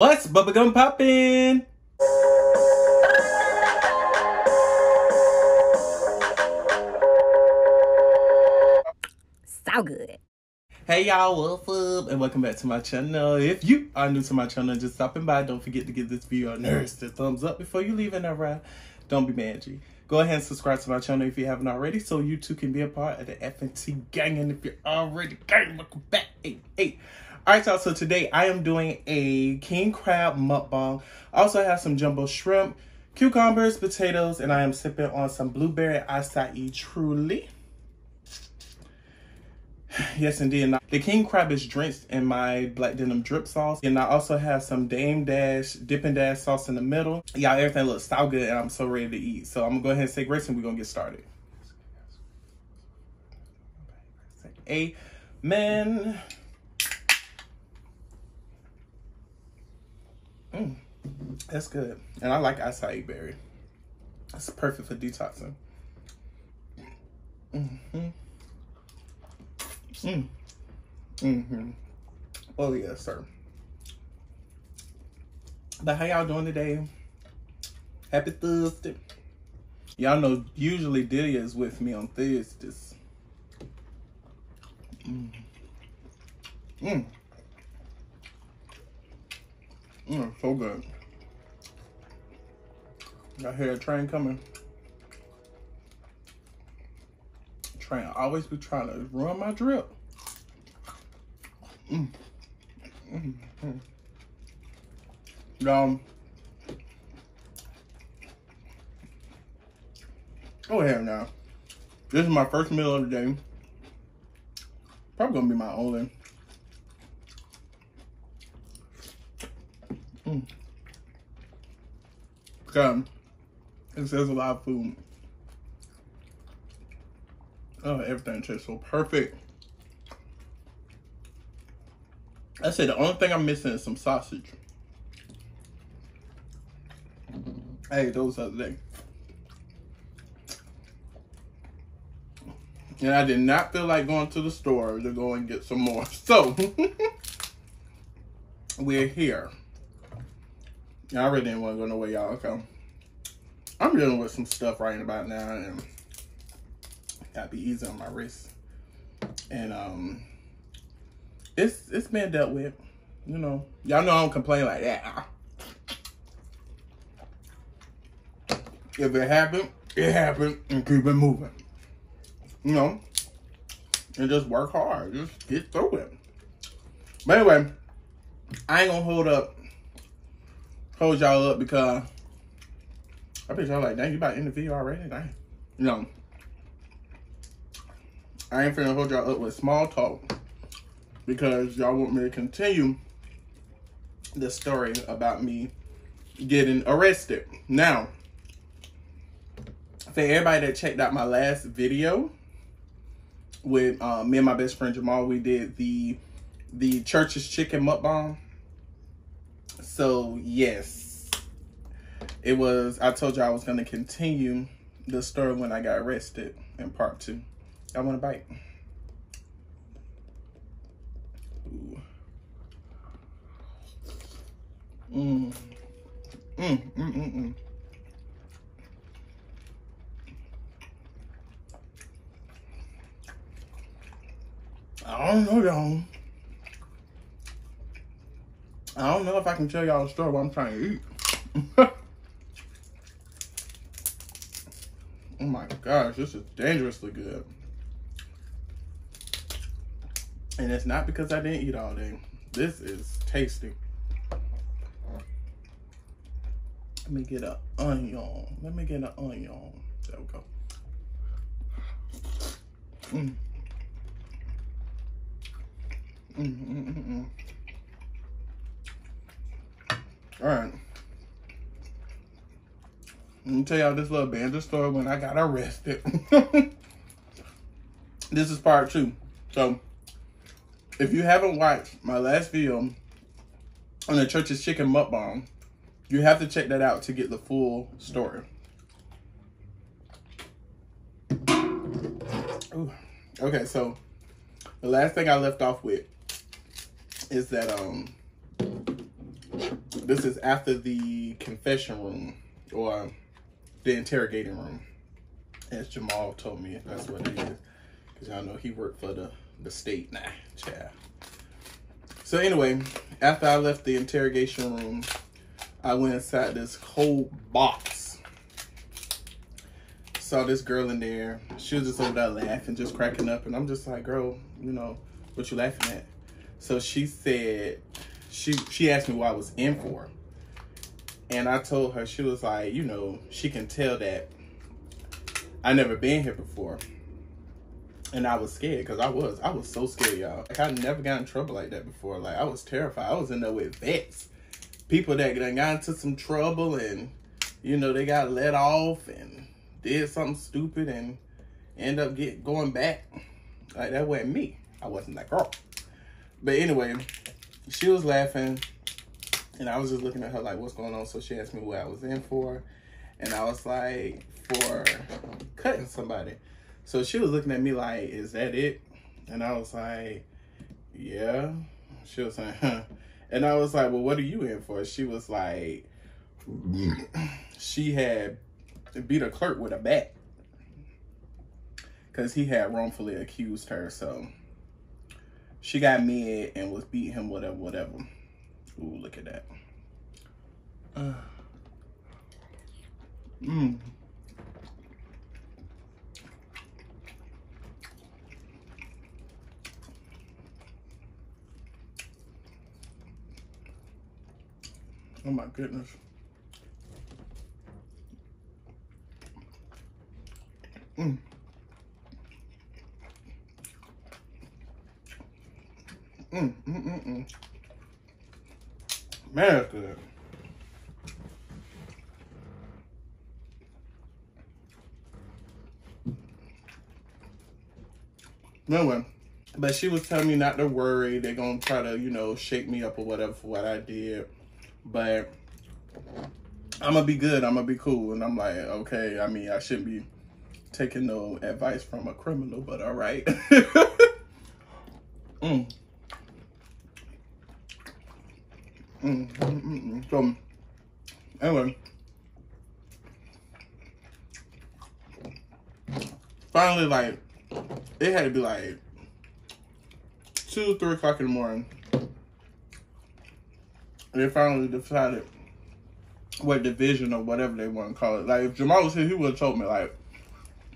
What's bubblegum poppin'? So good. Hey y'all, what's up? And welcome back to my channel. If you are new to my channel and just stopping by, don't forget to give this video a nasty thumbs up before you leave in that ride. Don't be mad, G. Go ahead and subscribe to my channel if you haven't already, so you too can be a part of the FNTgang. And if you're already gang, welcome back. Hey. Alright y'all, so today I am doing a king crab mukbang. I also have some jumbo shrimp, cucumbers, potatoes, and I am sipping on some blueberry acai truly. Yes, indeed. The king crab is drenched in my black denim drip sauce. And I also have some Dame Dash, Dippin' Dash sauce in the middle. Y'all, everything looks so good and I'm so ready to eat. So I'm gonna go ahead and say grace and we're gonna get started. Amen. That's good. And I like acai berry. It's perfect for detoxing. Oh yes, sir. But how y'all doing today? Happy Thursday. Y'all know usually Delia is with me on Thursdays. So good. I hear a train coming. Train always be trying to ruin my drip. Go ahead now. This is my first meal of the day. Probably gonna be my only. Because it says a lot of food. Oh, everything tastes so perfect. I said the only thing I'm missing is some sausage. I ate those the other day. And I did not feel like going to the store to go and get some more. So, we're here. I really didn't want to go nowhere, y'all. Okay. I'm dealing with some stuff right about now, and gotta be easy on my wrist. And it's been dealt with. You know, y'all know I don't complain like that. If it happened, and keep it moving. You know, and just work hard. Just get through it. But anyway, I ain't gonna hold y'all up because I bet y'all like, dang, you about to end the video already? Dang. You know, I ain't finna hold y'all up with small talk because y'all want me to continue the story about me getting arrested. Now, for everybody that checked out my last video with me and my best friend Jamal, we did the church's chicken mukbang. So yes, it was, I told you I was going to continue the story when I got arrested in part 2. I want a bite. Ooh. I don't know, y'all. I don't know if I can tell y'all the story while I'm trying to eat. Oh my gosh, this is dangerously good. And it's not because I didn't eat all day. This is tasty. Let me get an onion. There we go. All right. Let me tell y'all this little banjo story when I got arrested. This is part 2. So, if you haven't watched my last video on the church's chicken mukbang, you have to check that out to get the full story. Ooh. Okay, so the last thing I left off with is that This is after the confession room, or the interrogating room, as Jamal told me that's what it is. Because y'all know he worked for the state. Nah, child. So anyway, after I left the interrogation room, I went inside this whole box. Saw this girl in there. She was just over there laughing, just cracking up. And I'm just like, girl, you know, what you laughing at? So she said, she asked me what I was in for. And I told her, she was like, you know, she can tell that I never been here before. And I was scared, because I was so scared, y'all. Like, I never got in trouble like that before. Like, I was terrified. I was in there with vets. People that got into some trouble and, you know, they got let off and did something stupid and end up going back. Like, that wasn't me. I wasn't that girl. But anyway, she was laughing, and I was just looking at her like, what's going on? So she asked me what I was in for. And I was like, for cutting somebody. So she was looking at me like, is that it? And I was like, yeah. She was like, huh. And I was like, well, what are you in for? She was like, she had beat a clerk with a bat because he had wrongfully accused her. So she got mad and was beating him, whatever. Ooh, look at that. Oh my goodness. Man, that's good. Anyway, but she was telling me not to worry. They're gonna try to, you know, shake me up or whatever for what I did. But I'm gonna be good. I'm gonna be cool. And I'm like, okay. I mean, I shouldn't be taking no advice from a criminal, but all right. So, anyway, finally, like, it had to be like 2, 3 o'clock in the morning. They finally decided what division or whatever they want to call it. Like, if Jamal was here, he would have told me, like,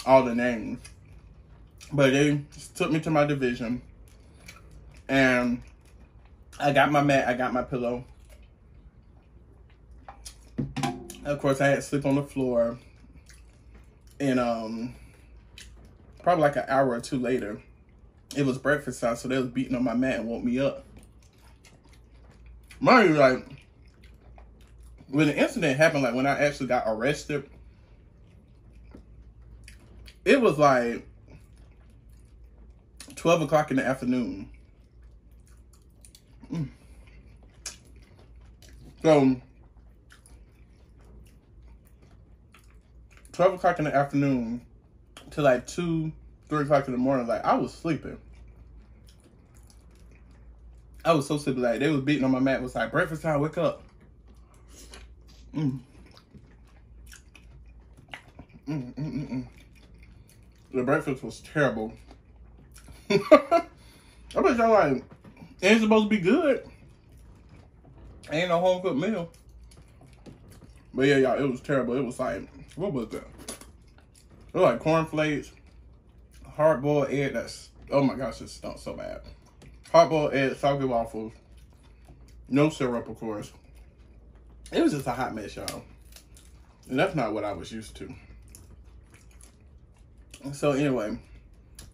all the names. But they took me to my division. And I got my mat, I got my pillow. Of course, I had to sleep on the floor. And probably like an hour or 2 later, it was breakfast time, so they was beating on my mat and woke me up. Mind you, like, when the incident happened, like when I actually got arrested, it was like 12 o'clock in the afternoon. So, 12 o'clock in the afternoon to like 2, 3 o'clock in the morning, like I was sleeping. I was so sleepy, like they was beating on my mat. It was like, breakfast time, wake up. The breakfast was terrible. I bet y'all like, it ain't supposed to be good. Ain't no home cooked meal. But yeah, y'all, it was terrible. It was like, what was that? It was like cornflakes, hard-boiled egg. That's, oh my gosh, it stunk so bad. Hard-boiled egg, soggy waffles, no syrup, of course. It was just a hot mess, y'all. And that's not what I was used to. So anyway,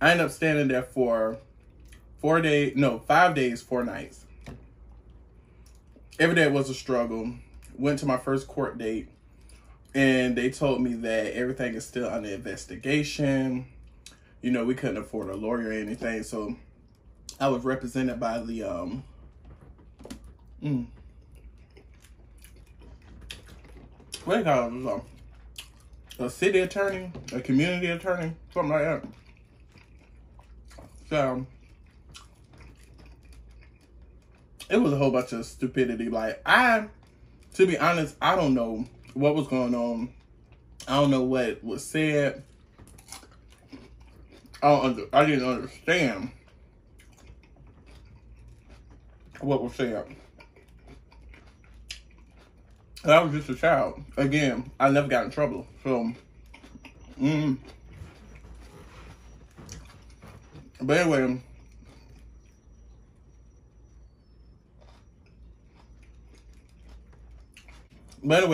I ended up standing there for 5 days, 4 nights. Every day was a struggle. Went to my first court date, and they told me that everything is still under investigation. You know, we couldn't afford a lawyer or anything, so I was represented by the what do you call it? A city attorney, a community attorney, something like that. So it was a whole bunch of stupidity. Like, I to be honest, I don't know what was going on. I don't know what was said. I didn't understand what was said. And I was just a child. Again, I never got in trouble. So, but anyway,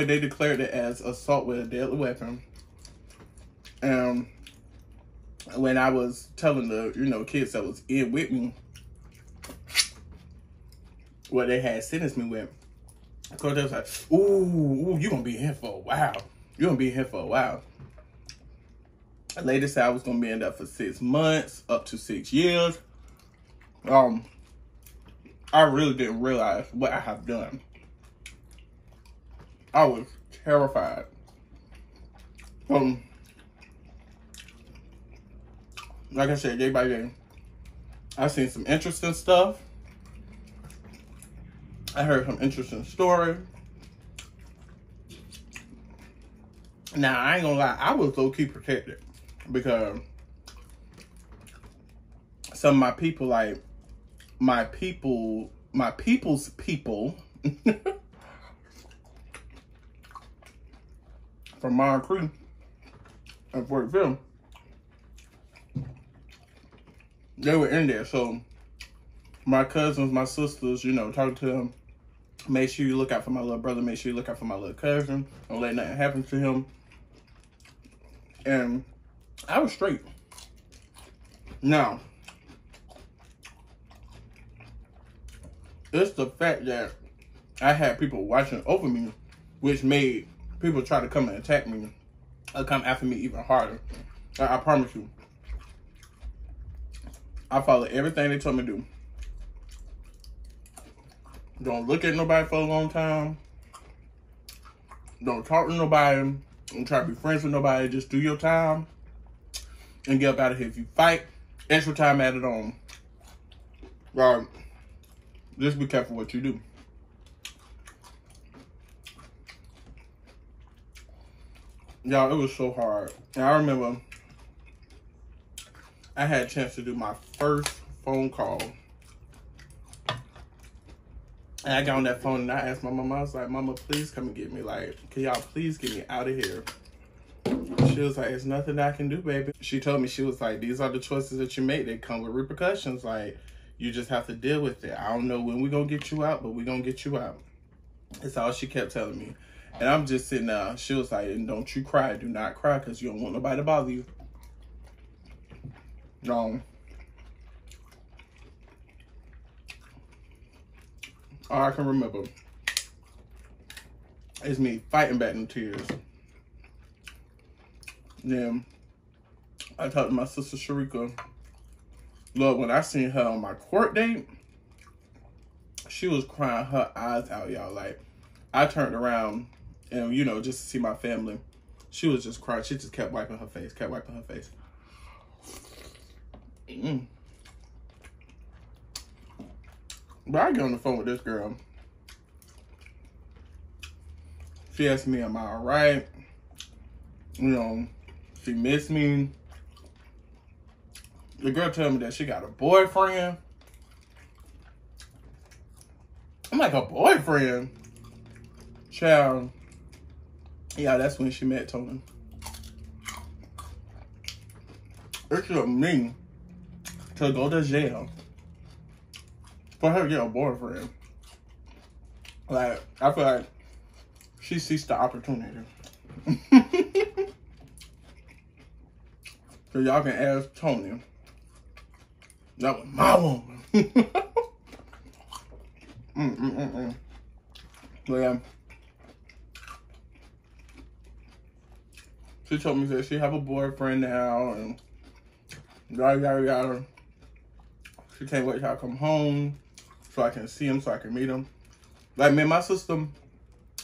they declared it as assault with a deadly weapon. And when I was telling the, kids that was in with me what they had sentenced me with, of course they was like, ooh, you're going to be here for a while. You're going to be here for a while. The lady said I was going to be in there for 6 months, up to 6 years. I really didn't realize what I have done. I was terrified. Like I said, day by day, I've seen some interesting stuff. I heard some interesting stories. Now, I ain't gonna lie, I was low-key protected because some of my people, like, my people's people from Mine Creek and Fortville, they were in there. So my cousins, my sisters, talking to them, make sure you look out for my little brother, make sure you look out for my little cousin, don't let nothing happen to him. And I was straight. Now, it's the fact that I had people watching over me, which made people try to come and attack me, or come after me even harder. I promise you. I followed everything they told me to do. Don't look at nobody for a long time. Don't talk to nobody. Don't try to be friends with nobody. Just do your time and get up out of here. If you fight, extra time added on. Just be careful what you do. Y'all, it was so hard. And I remember I had a chance to do my first phone call. And I got on that phone and I asked my mama, I was like, Mama, please come and get me. Like, can y'all please get me out of here? She was like, it's nothing I can do, baby. She told me, she was like, these are the choices that you make. They come with repercussions. Like, you just have to deal with it. I don't know when we're going to get you out, but we're going to get you out. That's all she kept telling me. And I'm just sitting there. She was like, and don't you cry. Do not cry because you don't want nobody to bother you. No. All I can remember is me fighting back in tears. Then I talked to my sister Sharika. Look, when I seen her on my court date, she was crying her eyes out, y'all. Like, I turned around and, just to see my family. She was just crying. She just kept wiping her face, But I get on the phone with this girl. She asked me, am I all right? She missed me. The girl told me that she got a boyfriend. I'm like, a boyfriend? Child. Yeah, that's when she met Tony. It took me to go to jail for her to get a boyfriend. Like, I feel like she seized the opportunity. So y'all can ask Tony. That was my woman. But yeah. She told me that she have a boyfriend now and yada yada yada. She can't wait till I come home so I can see him, so I can meet him. Like, me and my sister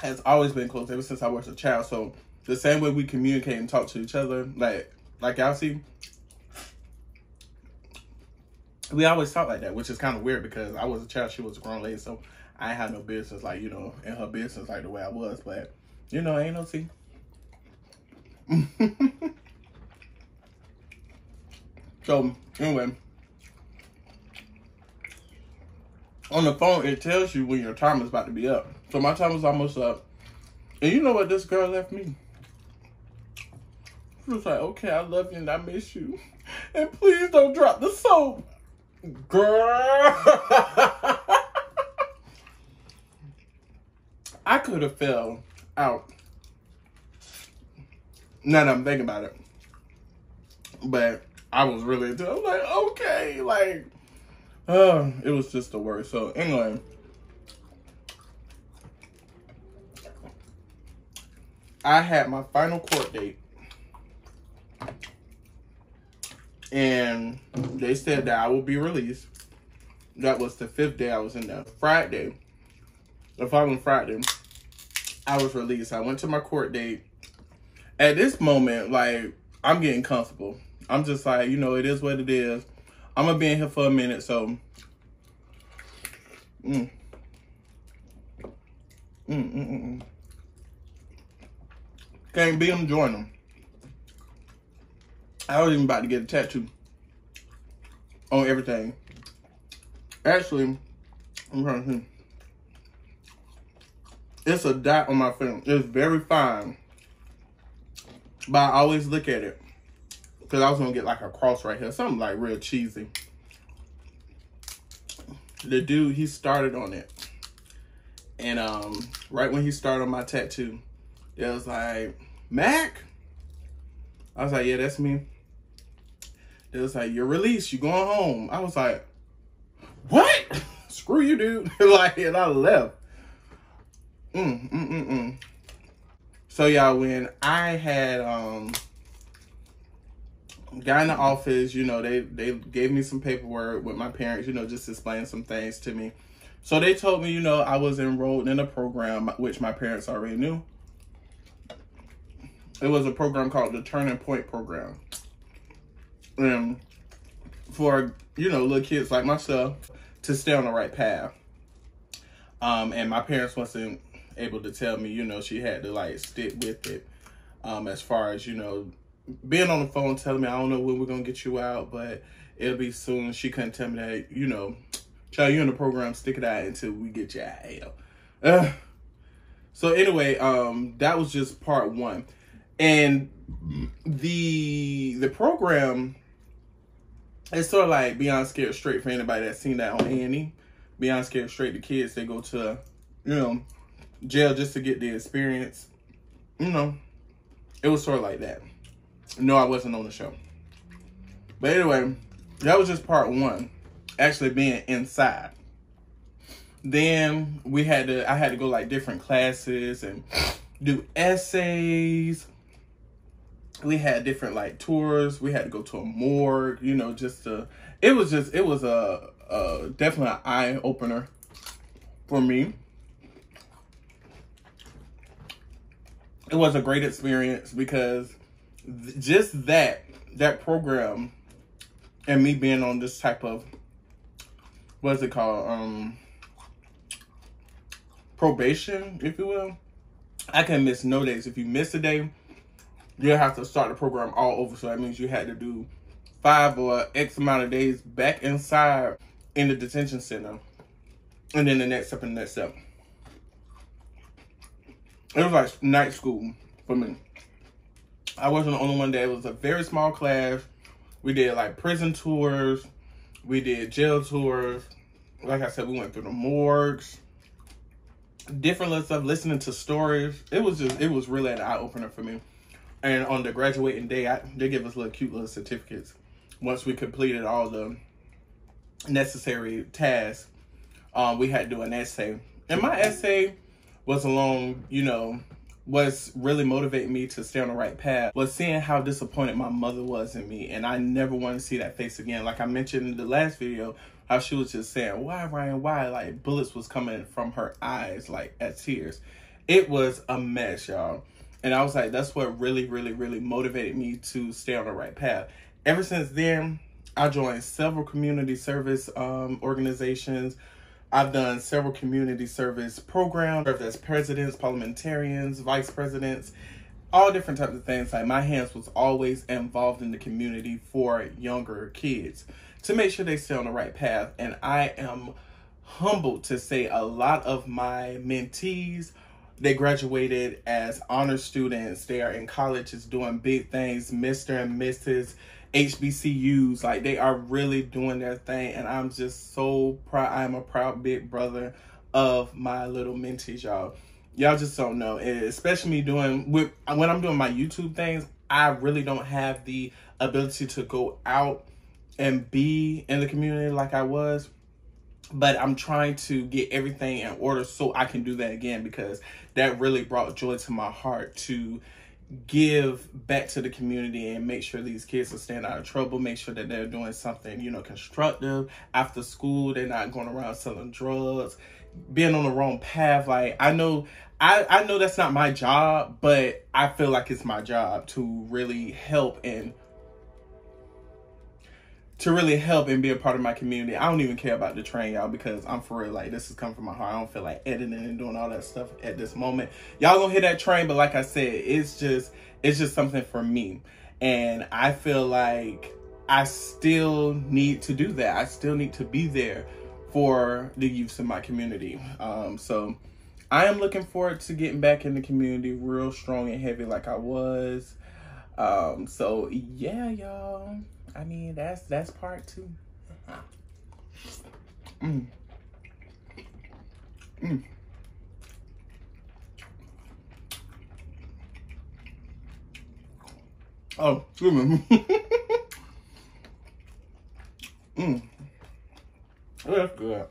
has always been close ever since I was a child. So the same way we communicate and talk to each other, like y'all see, we always talk like that, which is kind of weird because I was a child, she was a grown lady. So I ain't had no business, like, you know, in her business like the way I was. But, you know, ain't no tea. So, anyway. On the phone, it tells you when your time is about to be up. So my time was almost up. And you know what this girl left me? She was like, okay, I love you and I miss you. And please don't drop the soap. Girl. I could have fell out. Now that I'm thinking about it. But I was really into it. I was like, okay, like, it was just the worst. So anyway, I had my final court date, and they said that I will be released. That was the 5th day I was in there. Friday, the following Friday, I was released. I went to my court date. At this moment, like, I'm getting comfortable. I'm just like, you know, it is what it is. I'm gonna be in here for a minute, so can't beat them, join them. I was even about to get a tattoo on everything. Actually, I'm trying to see. It's a dot on my finger. It's very fine, but I always look at it. Because I was going to get like a cross right here. Something like real cheesy. The dude, he started on it. And right when he started on my tattoo, it was like, Mac? I was like, yeah, that's me. It was like, you're released. You're going home. I was like, what? Screw you, dude. Like, and I left. So, y'all, when I had... got in the office, you know, they gave me some paperwork with my parents, you know, just explaining some things to me. So they told me, you know, I was enrolled in a program, which my parents already knew. It was a program called the Turning Point Program. And for, you know, little kids like myself to stay on the right path. And my parents wasn't able to tell me, you know, she had to, like, stick with it. As far as, you know, being on the phone telling me, I don't know when we're going to get you out, but it'll be soon. She couldn't tell me that, you know, child, you in the program, stick it out until we get you out. So anyway, that was just part one. And the program is sort of like Beyond Scared Straight for anybody that's seen that on A&E. Beyond Scared Straight, the kids, they go to, you know, jail just to get the experience. You know, it was sort of like that. No, I wasn't on the show. But anyway, that was just part one. Actually being inside. Then I had to go like different classes and do essays. We had different like tours. We had to go to a morgue, you know, it was a definitely an eye opener for me. It was a great experience because just that program and me being on this type of, what's it called? Probation, if you will. I can miss no days. If you miss a day, you'll have to start the program all over. So that means you had to do 5 or X amount of days back inside in the detention center. And then the next step and the next step. It was like night school for me. I wasn't the only one there. It was a very small class. We did like prison tours. We did jail tours. Like I said, we went through the morgues. Different little stuff, listening to stories. It was really an eye-opener for me. And on the graduating day, they give us cute little certificates. Once we completed all the necessary tasks, we had to do an essay. And my essay was along, you know, what's really motivating me to stay on the right path was seeing how disappointed my mother was in me. And I never want to see that face again. Like I mentioned in the last video, how she was just saying, why, Ryan, why? Like bullets was coming from her eyes, like as tears. It was a mess, y'all. And I was like, that's what really, really, really motivated me to stay on the right path. Ever since then, I joined several community service organizations. I've done several community service programs, served as presidents, parliamentarians, vice presidents, all different types of things. Like, my hands was always involved in the community for younger kids to make sure they stay on the right path. And I am humbled to say a lot of my mentees, they graduated as honor students. They are in colleges doing big things, Mr. and Mrs. HBCUs. Like, they are really doing their thing. And I'm just so proud. I'm a proud big brother of my little mentees, y'all. Y'all just don't know. And especially me when I'm doing my YouTube things, I really don't have the ability to go out and be in the community like I was. But I'm trying to get everything in order so I can do that again, because that really brought joy to my heart to give back to the community and make sure these kids are staying out of trouble, make sure that they're doing something, you know, constructive after school. They're not going around selling drugs, being on the wrong path. Like, I know that's not my job, but I feel like it's my job to really help and be a part of my community. I don't even care about the train, y'all, because I'm for real. Like, this is coming from my heart. I don't feel like editing and doing all that stuff at this moment. Y'all gonna hear that train, but like I said, it's just something for me. And I feel like I still need to do that. I still need to be there for the youths in my community. So I am looking forward to getting back in the community real strong and heavy like I was. So yeah, y'all. I mean, that's part 2. Oh, excuse me. Oh, that's good.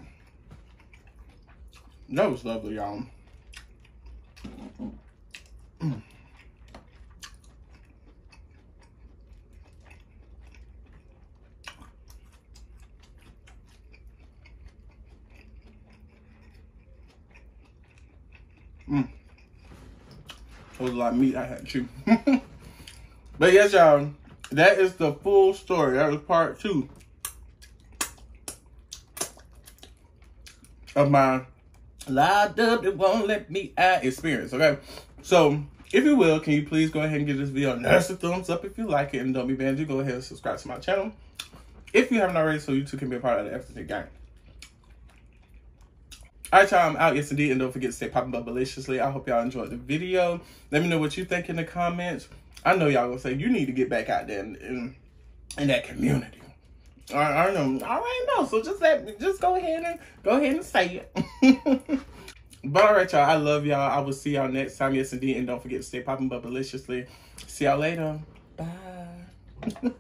That was lovely, y'all. It was a lot of meat I had to chew. But yes, y'all, that is the full story. That was part 2 of my locked up, it won't let me out experience, okay? So, if you will, can you please go ahead and give this video a nasty thumbs up if you like it, and don't be banned. Go ahead and subscribe to my channel if you haven't already, so you too can be a part of the FNTgang. Alright, y'all, I'm out, yes indeed, and don't forget to stay popping bubbleliciously. I hope y'all enjoyed the video. Let me know what you think in the comments. I know y'all gonna say you need to get back out there in that community. I know, I already know. So just go ahead and say it. But alright, y'all, I love y'all. I will see y'all next time, yes indeed, and don't forget to stay popping bubbleliciously. See y'all later. Bye.